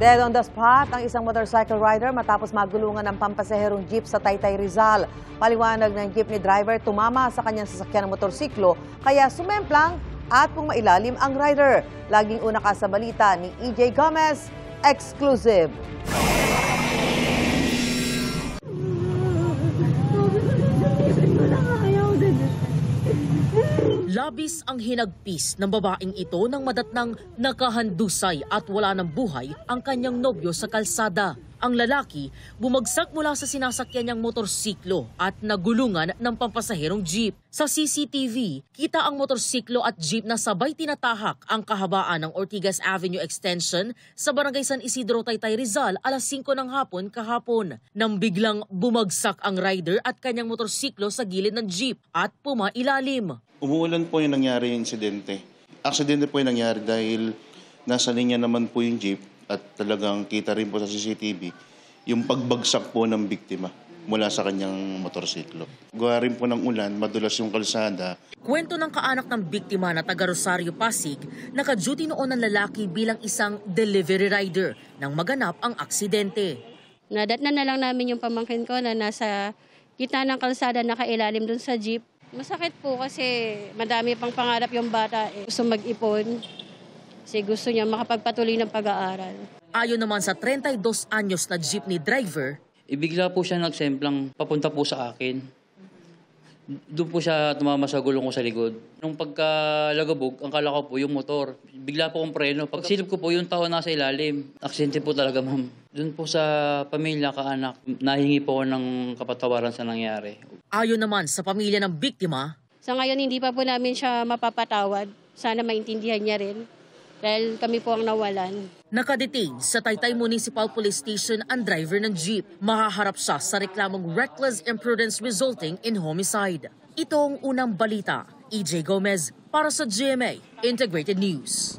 Dead on the spot ang isang motorcycle rider matapos magulungan ng pampasaherong jeep sa Taytay, Rizal. Paliwanag ng jeepney driver, tumama sa kanyang sasakyan ng motorsiklo kaya sumemplang at pumailalim ang rider. Laging una ka sa balita ni EJ Gomez, exclusive. Labis ang hinagpis ng babaeng ito nang madatnang nakahandusay at wala ng buhay ang kanyang nobyo sa kalsada. Ang lalaki bumagsak mula sa sinasakyan niyang motorsiklo at nagulungan ng pampasaherong jeep. Sa CCTV, kita ang motorsiklo at jeep na sabay tinatahak ang kahabaan ng Ortigas Avenue Extension sa Barangay San Isidro, Taytay, Rizal alas 5 ng hapon kahapon. Nang biglang bumagsak ang rider at kanyang motorsiklo sa gilid ng jeep at pumailalim. Umuulan po yung nangyari yung insidente. Aksidente po yung nangyari dahil nasa linya naman po yung jeep at talagang kita rin po sa CCTV yung pagbagsak po ng biktima mula sa kanyang motorsiklo. Gawa rin po ng ulan, madulas yung kalsada. Kwento ng kaanak ng biktima na taga Rosario, Pasig, naka-duty noon ang lalaki bilang isang delivery rider nang maganap ang aksidente. Nadatnan na lang namin yung pamangkin ko na nasa gitna ng kalsada nakailalim dun sa jeep. Masakit po kasi madami pang pangarap yung bata. Gusto mag-ipon kasi gusto niya makapagpatuloy ng pag-aaral. Ayon naman sa 32 anyos na jeepney driver, ibigla po siya nagsemplang papunta po sa akin. Doon po siya tumama sa gulong ko sa likod. Nung pagkalagabog, ang kala ko po yung motor. Bigla po akong preno. Pagsilip ko po yung tao nasa ilalim. Aksidente po talaga, ma'am. Doon po sa pamilya, kaanak, nahingi po ako ng kapatawaran sa nangyari. Ayon naman sa pamilya ng biktima, Sa ngayon hindi pa po namin siya mapapatawad. Sana maintindihan niya rin dahil kami po ang nawalan. nakadetain sa Taytay Municipal Police Station ang driver ng jeep. Mahaharap siya sa reklamong reckless imprudence resulting in homicide. Ito ang unang balita. EJ Gomez para sa GMA Integrated News.